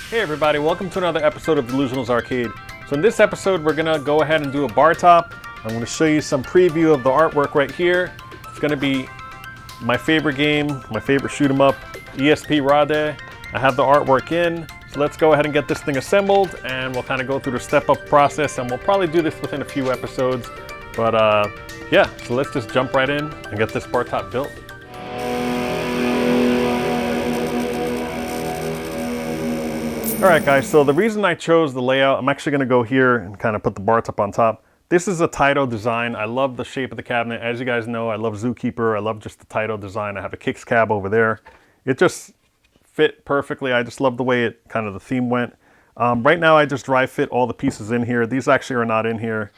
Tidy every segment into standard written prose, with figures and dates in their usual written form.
Hey everybody, welcome to another episode of Delusional's Arcade. So in this episode, we're gonna go ahead and do a bar top. I'm gonna show you some preview of the artwork right here. It's gonna be my favorite game, my favorite shoot 'em up, ESP Rade. I have the artwork in, so let's go ahead and get this thing assembled, and we'll kind of go through the step-up process, and we'll probably do this within a few episodes. But yeah, so let's just jump right in and get this bar top built. Alright guys, so the reason I chose the layout, I'm actually going to go here and kind of put the bar top on top. This is a Taito design. I love the shape of the cabinet. As you guys know, I love Zookeeper. I love just the Taito design. I have a Kicks cab over there. It just fit perfectly. I just love the way it kind of the theme went. Right now I just dry fit all the pieces in here. These actually are not in here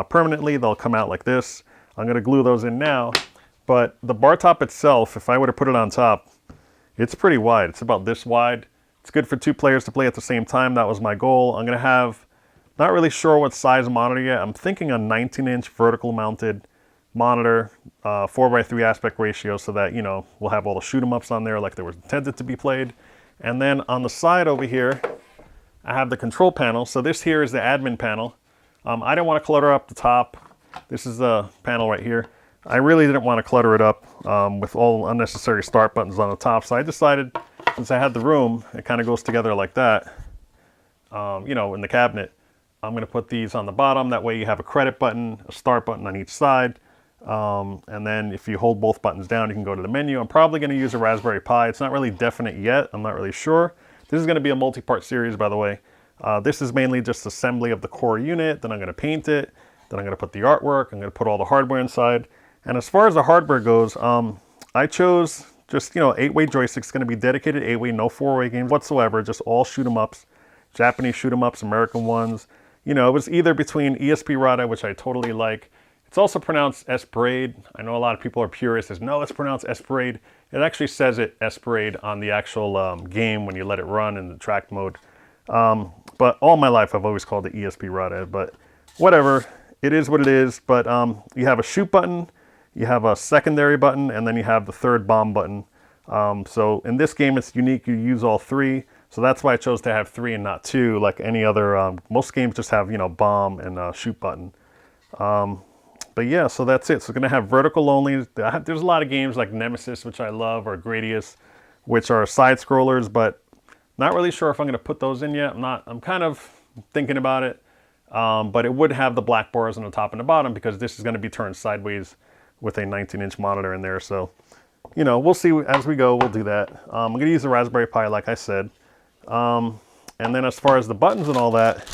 permanently. They'll come out like this. I'm going to glue those in now. But the bar top itself, if I were to put it on top, it's pretty wide. It's about this wide. It's good for two players to play at the same time. That was my goal. I'm going to have, not really sure what size monitor yet. I'm thinking a 19-inch vertical mounted monitor, 4:3 aspect ratio, so that, you know, we'll have all the shoot 'em ups on there like they were intended to be played. And then on the side over here, I have the control panel. So this here is the admin panel. I didn't want to clutter up the top. This is the panel right here. I really didn't want to clutter it up with all unnecessary start buttons on the top. So I decided, since I had the room, it kind of goes together like that, you know, in the cabinet. I'm going to put these on the bottom. That way you have a credit button, a start button on each side. And then if you hold both buttons down, you can go to the menu. I'm probably going to use a Raspberry Pi. It's not really definite yet. I'm not really sure. This is going to be a multi-part series, by the way. This is mainly just assembly of the core unit. Then I'm going to paint it. Then I'm going to put the artwork. I'm going to put all the hardware inside. And as far as the hardware goes, I chose just, you know, 8-way joysticks. Going to be dedicated 8-way, no 4-way games whatsoever. Just all shoot 'em ups, Japanese shoot 'em ups, American ones. You know, it was either between ESP Rada, which I totally like. It's also pronounced Esperade. I know a lot of people are purists. As no, it's pronounced Esperade. It actually says it Esperade on the actual game when you let it run in the track mode. But all my life I've always called it ESP Rada. But whatever, it is what it is. But you have a shoot button. You have a secondary button, and then you have the third bomb button. So in this game, it's unique. You use all three. So that's why I chose to have 3 and not 2, like any other. Most games just have, you know, bomb and shoot button. But yeah, so that's it. So it's going to have vertical only. There's a lot of games like Nemesis, which I love, or Gradius, which are side scrollers, but not really sure if I'm going to put those in yet. I'm kind of thinking about it. But it would have the black bars on the top and the bottom because this is going to be turned sideways with a 19-inch monitor in there. So, you know, we'll see as we go. We'll do that. I'm going to use the Raspberry Pi, like I said. And then as far as the buttons and all that,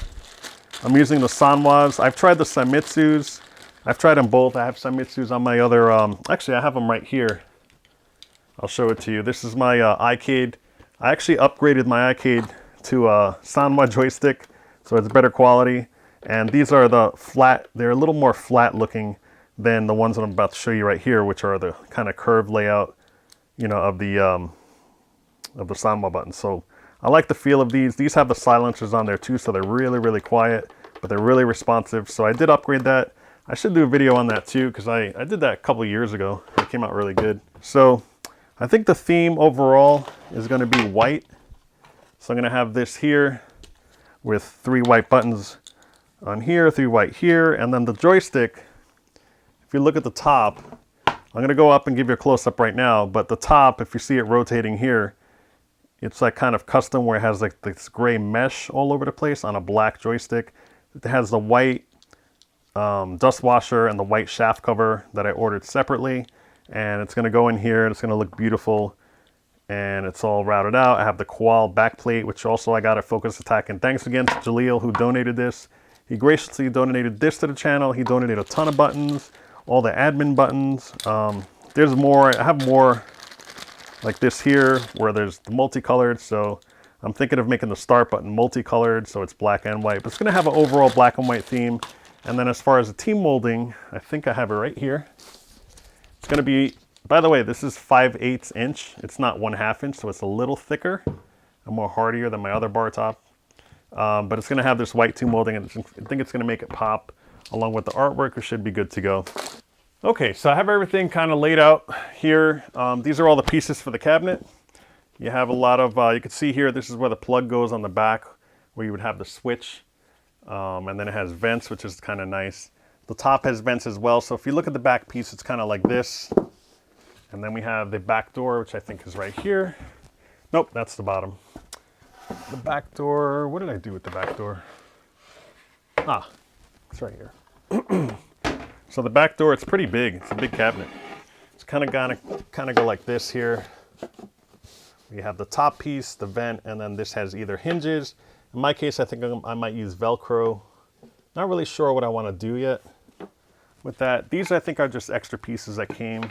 I'm using the Sanwas. I've tried the Samitsus. I've tried them both. I have Samitsus on my other, actually I have them right here. I'll show it to you. This is my iCade. I actually upgraded my iCade to a Sanwa joystick, so it's better quality. And these are the flat, they're a little more flat looking than the ones that I'm about to show you right here, which are the kind of curved layout, you know, of the Sanwa buttons. So I like the feel of these. These have the silencers on there too, so they're really, really quiet, but they're really responsive. So I did upgrade that. I should do a video on that too, because I did that a couple of years ago. It came out really good. So I think the theme overall is going to be white. So I'm going to have this here with 3 white buttons on here, 3 white here, and then the joystick. If you look at the top, I'm going to go up and give you a close-up right now, but the top, if you see it rotating here, it's like kind of custom where it has like this gray mesh all over the place on a black joystick. It has the white dust washer and the white shaft cover that I ordered separately, and it's going to go in here and it's going to look beautiful, and it's all routed out. I have the Koal backplate, which also I got at Focus Attack, and thanks again to Jaleel who donated this. He graciously donated this to the channel. He donated a ton of buttons, all the admin buttons. There's more. I have more like this here where there's the multicolored. So I'm thinking of making the start button multicolored, so it's black and white. But it's going to have an overall black and white theme. And then as far as the team molding, I think I have it right here. It's going to be, by the way, this is 5/8 inch. It's not 1/2 inch, so it's a little thicker and more hardier than my other bar top. But it's going to have this white team molding, and I think it's going to make it pop along with the artwork. It should be good to go. Okay, so I have everything kind of laid out here. These are all the pieces for the cabinet. You have a lot of, you can see here, this is where the plug goes on the back, where you would have the switch. And then it has vents, which is kind of nice. The top has vents as well. So if you look at the back piece, it's kind of like this. And then we have the back door, which I think is right here. Nope, that's the bottom. The back door, what did I do with the back door? Ah, it's right here. So the back door, it's pretty big. It's a big cabinet. It's kind of go like this here. You have the top piece, the vent, and then this has either hinges. In my case, I think I might use Velcro. Not really sure what I want to do yet with that. These I think are just extra pieces that came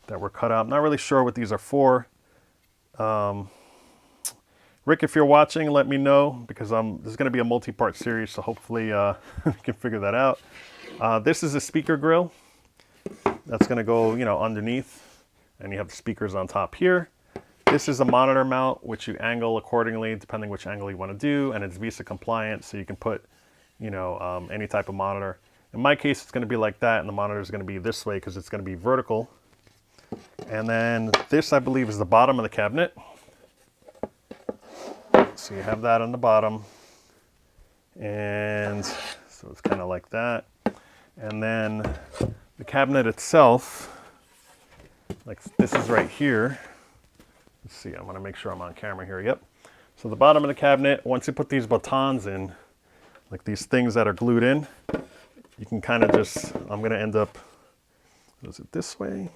that were cut out. Not really sure what these are for. Rick, if you're watching, let me know, because this is going to be a multi-part series, so hopefully we can figure that out. This is a speaker grill. That's going to go, you know, underneath, and you have the speakers on top here. This is a monitor mount, which you angle accordingly, depending which angle you want to do, and it's Visa compliant, so you can put, you know, any type of monitor. In my case, it's going to be like that, and the monitor is going to be this way because it's going to be vertical. And then this, I believe, is the bottom of the cabinet. So you have that on the bottom, and so it's kind of like that. And then the cabinet itself, like this is right here. Let's see, I want to make sure I'm on camera here. Yep. So the bottom of the cabinet, once you put these batons in, like these things that are glued in, you can kind of just, I'm going to end up, is it this way?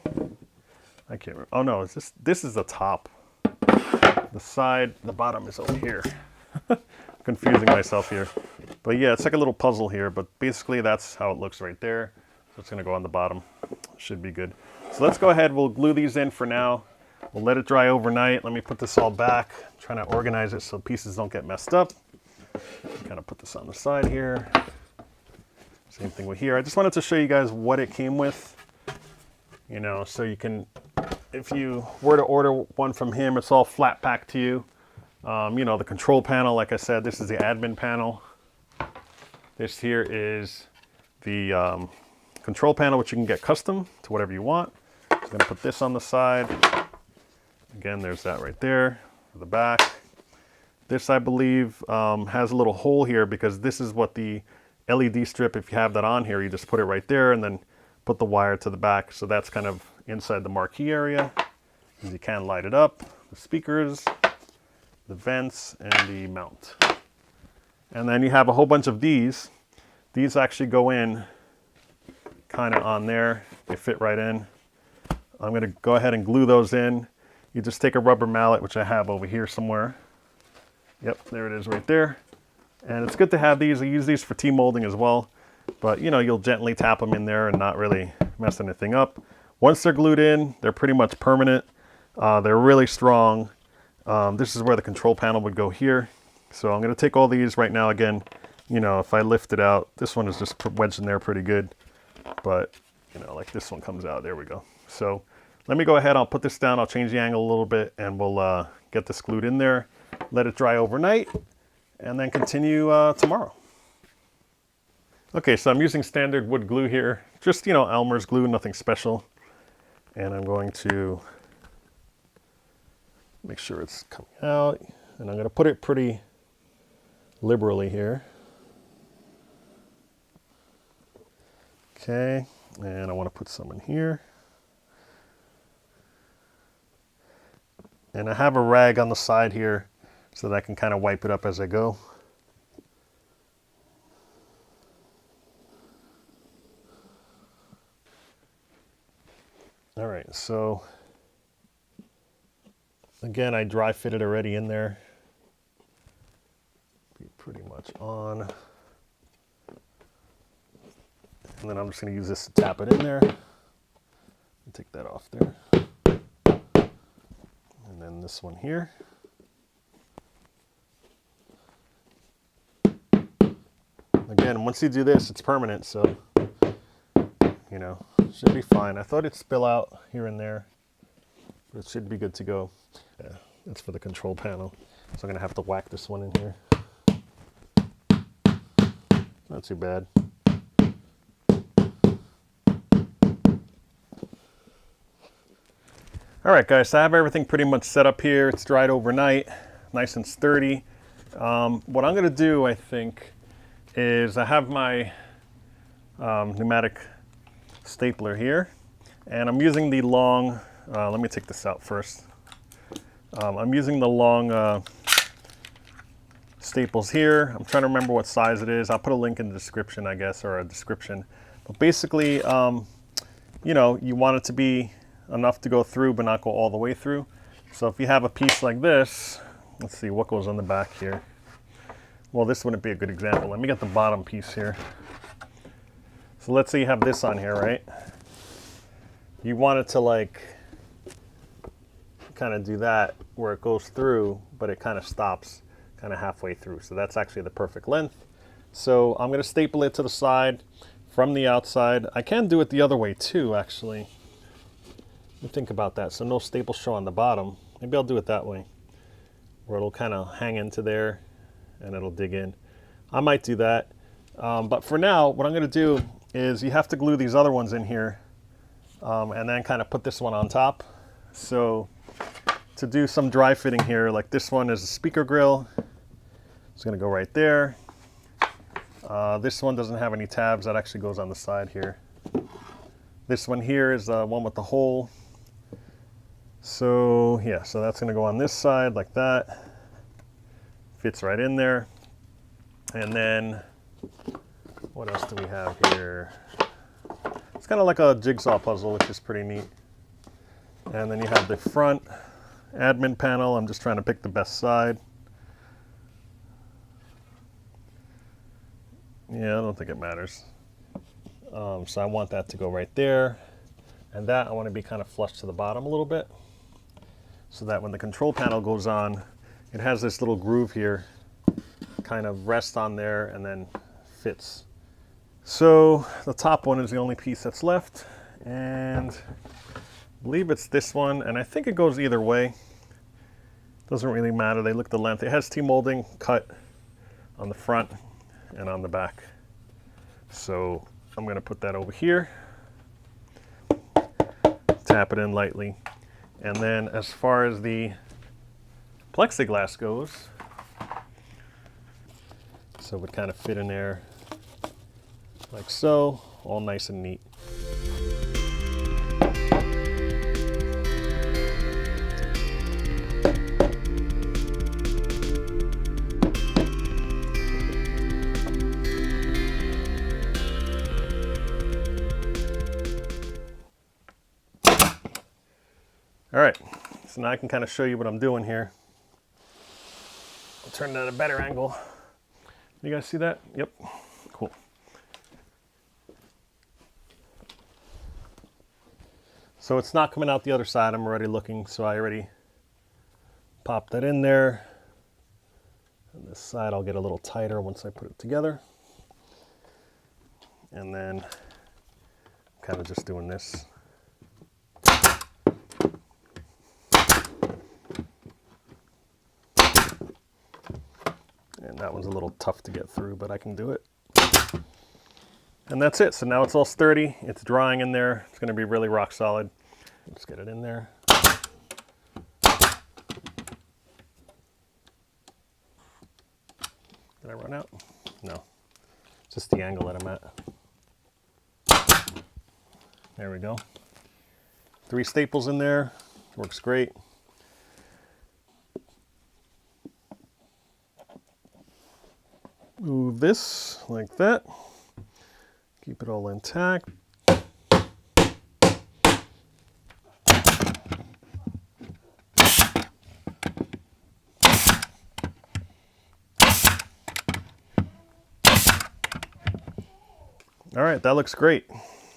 I can't remember. Oh no, this is the top. The side, the bottom is over here. Confusing myself here. But yeah, it's like a little puzzle here, but basically that's how it looks right there. So it's going to go on the bottom. Should be good. So let's go ahead, we'll glue these in for now. We'll let it dry overnight. Let me put this all back. I'm trying to organize it so pieces don't get messed up. Kind of put this on the side here. Same thing with here. I just wanted to show you guys what it came with. You know, so you can, if you were to order one from him, it's all flat packed to you. You know, the control panel, like I said, this is the admin panel. This here is the control panel, which you can get custom to whatever you want. I'm going to put this on the side. Again, there's that right there for the back. This, I believe, has a little hole here because this is what the LED strip, if you have that on here, you just put it right there and then put the wire to the back. So that's kind of inside the marquee area. You can light it up, the speakers, the vents, and the mount. And then you have a whole bunch of these. These actually go in kind of on there. They fit right in. I'm going to go ahead and glue those in. You just take a rubber mallet, which I have over here somewhere. Yep, there it is right there. And it's good to have these. I use these for T-molding as well. But, you know, you'll gently tap them in there and not really mess anything up. Once they're glued in, they're pretty much permanent. They're really strong. This is where the control panel would go here. So I'm going to take all these right now. Again, you know, if I lift it out, this one is just wedged in there pretty good. But, you know, like this one comes out. There we go. So let me go ahead. I'll put this down. I'll change the angle a little bit, and we'll get this glued in there. Let it dry overnight, and then continue tomorrow. Okay, so I'm using standard wood glue here. Just, you know, Elmer's glue, nothing special. And I'm going to make sure it's coming out. And I'm going to put it pretty liberally here. Okay, and I want to put some in here. And I have a rag on the side here so that I can kind of wipe it up as I go. All right, so again, I dry fitted already in there. Be pretty much on. And then I'm just going to use this to tap it in there. Take that off there. And then this one here. Again, once you do this, it's permanent, so, you know, should be fine. I thought it'd spill out here and there, but it should be good to go. Yeah, that's for the control panel. So I'm going to have to whack this one in here. Not too bad. All right, guys, so I have everything pretty much set up here. It's dried overnight, nice and sturdy. What I'm gonna do, I think, is I have my pneumatic stapler here, and I'm using the long, let me take this out first. I'm using the long staples here. I'm trying to remember what size it is. I'll put a link in the description, I guess, or a description. But basically, you know, you want it to be enough to go through, but not go all the way through. So if you have a piece like this, let's see what goes on the back here. Well, this wouldn't be a good example. Let me get the bottom piece here. So let's say you have this on here, right? You want it to like kind of do that where it goes through, but it kind of stops kind of halfway through. So that's actually the perfect length. So I'm going to staple it to the side from the outside. I can do it the other way too, actually. Let me think about that. So no staple show on the bottom. Maybe I'll do it that way, where it'll kind of hang into there and it'll dig in. I might do that. But for now, what I'm going to do is you have to glue these other ones in here and then kind of put this one on top. So to do some dry fitting here, like this one is a speaker grill. It's going to go right there. This one doesn't have any tabs. That actually goes on the side here. This one here is the one with the hole. So yeah, so that's going to go on this side like that. Fits right in there. And then what else do we have here? It's kind of like a jigsaw puzzle, which is pretty neat. And then you have the front admin panel. I'm just trying to pick the best side. Yeah, I don't think it matters. So I want that to go right there. And that I want to be kind of flush to the bottom a little bit, so that when the control panel goes on, it has this little groove here, kind of rests on there and then fits. So the top one is the only piece that's left, and I believe it's this one, and I think it goes either way. Doesn't really matter. They look the length. It has T-molding cut on the front and on the back. So I'm going to put that over here, tap it in lightly, and then as far as the plexiglass goes, so it would kind of fit in there like so, all nice and neat. All right, so now I can kind of show you what I'm doing here. I'll turn it at a better angle. You guys see that? Yep, cool. So it's not coming out the other side. I'm already looking, so I already popped that in there. And this side I'll get a little tighter once I put it together. And then kind of just doing this. And that one's a little tough to get through, but I can do it. And that's it. So now it's all sturdy. It's drying in there. It's going to be really rock solid. Just get it in there. Did I run out? No. Just the angle that I'm at. There we go. 3 staples in there. Works great. Move this like that. Keep it all intact. All right, that looks great.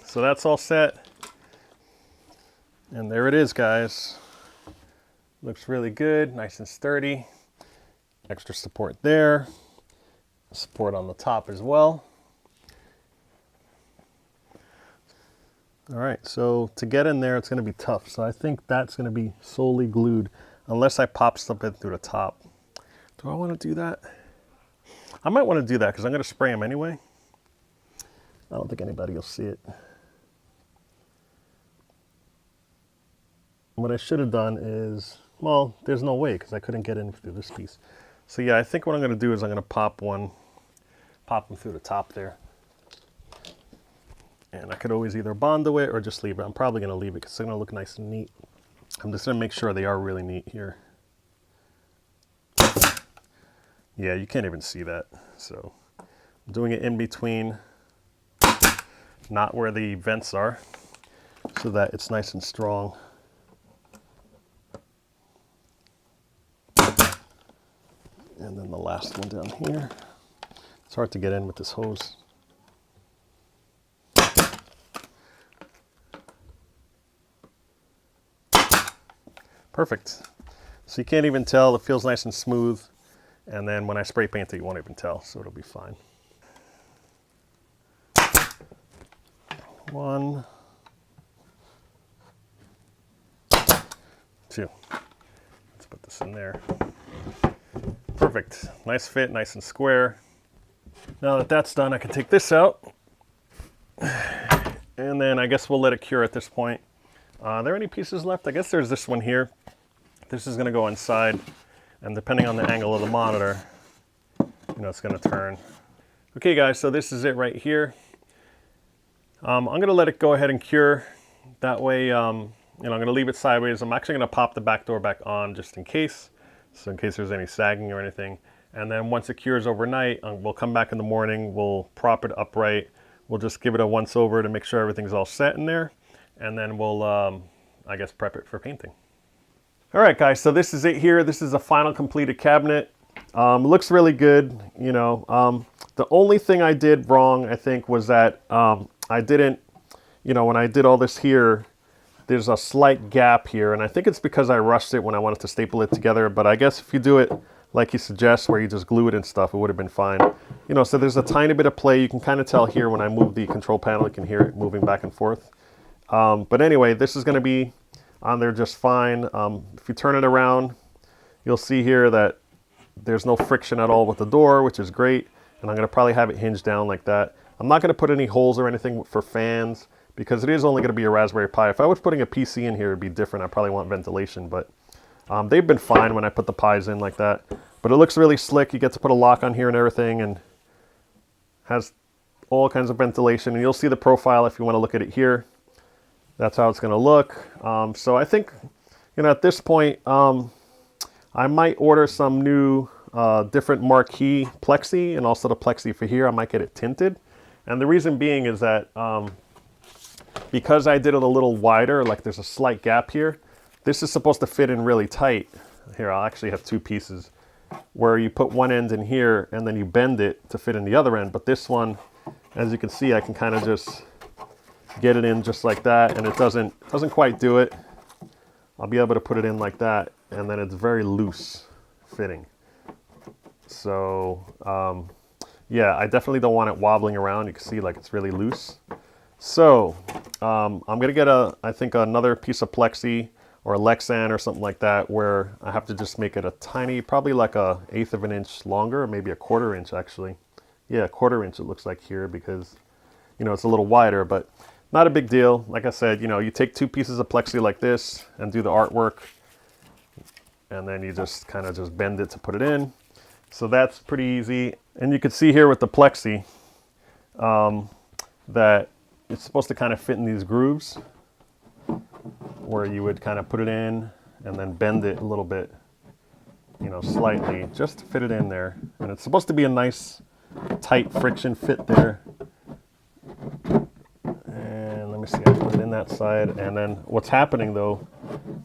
So that's all set. And there it is, guys. Looks really good, nice and sturdy. Extra support there. Support on the top as well. All right, so to get in there, it's going to be tough. So I think that's going to be solely glued unless I pop something through the top. Do I want to do that? I might want to do that because I'm going to spray them anyway. I don't think anybody will see it. what I should have done is, well, there's no way because I couldn't get in through this piece. So yeah, I think what I'm going to do is I'm going to pop them through the top there. And I could always either Bondo it or just leave it. I'm probably going to leave it because it's going to look nice and neat. I'm just going to make sure they are really neat here. Yeah, you can't even see that. So I'm doing it in between, not where the vents are, so that it's nice and strong. And then the last one down here. It's hard to get in with this hose. Perfect. So you can't even tell, it feels nice and smooth. And then when I spray paint it, you won't even tell, so it'll be fine. 1, 2. Let's put this in there. Perfect. Nice fit, nice and square. Now that that's done, I can take this out. And then I guess we'll let it cure at this point. Are there any pieces left? I guess there's this one here. This is going to go inside. And depending on the angle of the monitor, you know, it's going to turn. Okay guys, so this is it right here. I'm going to let it go ahead and cure. That way, you know, I'm going to leave it sideways. I'm actually going to pop the back door back on just in case. So in case there's any sagging or anything. And then once it cures overnight, we'll come back in the morning, we'll prop it upright. We'll just give it a once over to make sure everything's all set in there. And then we'll, I guess, prep it for painting. All right, guys, so this is it here. This is a final completed cabinet. Looks really good, you know. The only thing I did wrong, I think, was that I didn't, you know, when I did all this here, there's a slight gap here, and I think it's because I rushed it when I wanted to staple it together, but I guess if you do it like he suggests, where you just glue it and stuff, it would have been fine. You know, so there's a tiny bit of play. You can kind of tell here when I move the control panel, you can hear it moving back and forth. But anyway, this is going to be on there just fine. If you turn it around, you'll see here that there's no friction at all with the door, which is great. And I'm going to probably have it hinged down like that. I'm not going to put any holes or anything for fans because it is only going to be a Raspberry Pi. If I was putting a PC in here, it'd be different. I probably want ventilation, but they've been fine when I put the Pis in like that. But it looks really slick. You get to put a lock on here and everything, and has all kinds of ventilation. And you'll see the profile if you want to look at it here. That's how it's going to look. So I think, you know, at this point, I might order some new different marquee plexi, and also the plexi for here. I might get it tinted. And the reason being is that because I did it a little wider, like there's a slight gap here, this is supposed to fit in really tight. Here, I'll actually have two pieces where you put one end in here and then you bend it to fit in the other end. But this one, as you can see, I can kind of just get it in just like that, and it doesn't quite do it. I'll be able to put it in like that, and then it's very loose fitting. So yeah, I definitely don't want it wobbling around. You can see like it's really loose. So I'm gonna get I think another piece of plexi or a Lexan or something like that, where I have to just make it a tiny, probably like a 1/8 of an inch longer, or maybe a 1/4 inch actually. Yeah, 1/4 inch it looks like here, because you know it's a little wider, but not a big deal. Like I said, you know, you take two pieces of plexi like this and do the artwork, and then you just kind of just bend it to put it in. So that's pretty easy. And you can see here with the plexi that it's supposed to kind of fit in these grooves, where you would kind of put it in and then bend it a little bit, you know, slightly, just to fit it in there. And it's supposed to be a nice tight friction fit there. And let me see, I put it in that side. And then what's happening though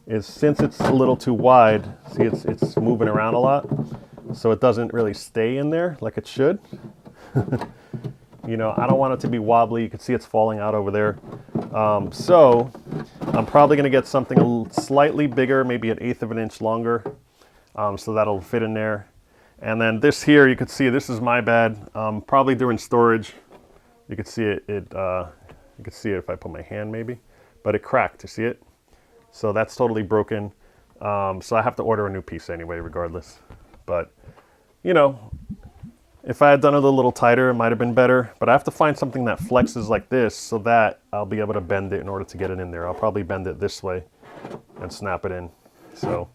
is, since it's a little too wide, see it's moving around a lot, so it doesn't really stay in there like it should. You know, I don't want it to be wobbly. You can see it's falling out over there. So I'm probably going to get something slightly bigger, maybe an 1/8 of an inch longer, so that'll fit in there. And then this here, you can see this is my bad. Probably during storage, you could see it. You could see it if I put my hand maybe, but it cracked. You see it? So that's totally broken. So I have to order a new piece anyway, regardless. But you know, if I had done it a little tighter, it might have been better. But I have to find something that flexes like this, so that I'll be able to bend it in order to get it in there. I'll probably bend it this way, and snap it in. So,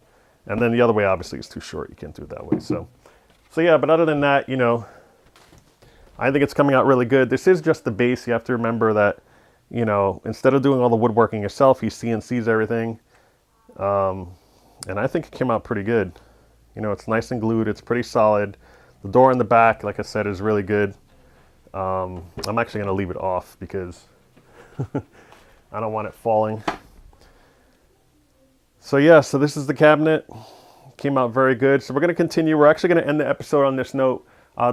and then the other way obviously is too short. You can't do it that way. So yeah, but other than that, you know, I think it's coming out really good. This is just the base. You have to remember that, you know, instead of doing all the woodworking yourself, he CNCs everything. And I think it came out pretty good. You know, it's nice and glued. It's pretty solid. The door in the back, like I said, is really good. I'm actually going to leave it off because I don't want it falling. So yeah, so this is the cabinet. Came out very good. So we're going to continue. We're actually going to end the episode on this note.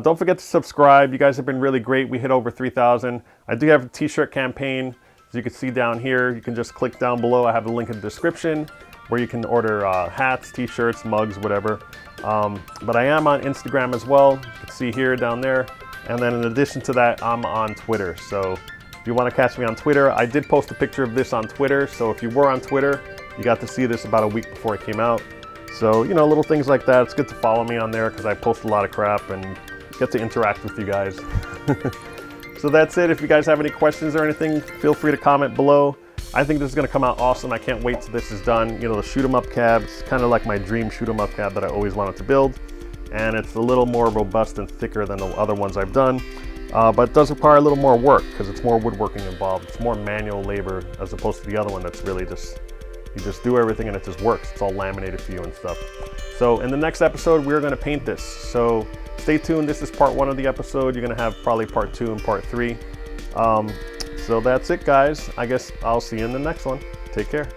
Don't forget to subscribe. You guys have been really great. We hit over 3,000. I do have a t-shirt campaign. As you can see down here, you can just click down below. I have a link in the description where you can order hats, t-shirts, mugs, whatever. But I am on Instagram as well. You can see here down there. And then in addition to that, I'm on Twitter. So if you want to catch me on Twitter, I did post a picture of this on Twitter. So if you were on Twitter, you got to see this about a week before it came out. So, you know, little things like that. It's good to follow me on there because I post a lot of crap and get to interact with you guys. So that's it. If you guys have any questions or anything, feel free to comment below. I think this is going to come out awesome. I can't wait till this is done. You know, the shoot 'em up cab's kind of like my dream shoot 'em up cab that I always wanted to build. And it's a little more robust and thicker than the other ones I've done. But it does require a little more work because it's more woodworking involved. It's more manual labor as opposed to the other one that's really just, you just do everything and it just works. It's all laminated for you and stuff. So in the next episode, we're going to paint this. So stay tuned. This is part 1 of the episode. You're going to have probably part 2 and part 3. So that's it, guys. I guess I'll see you in the next one. Take care.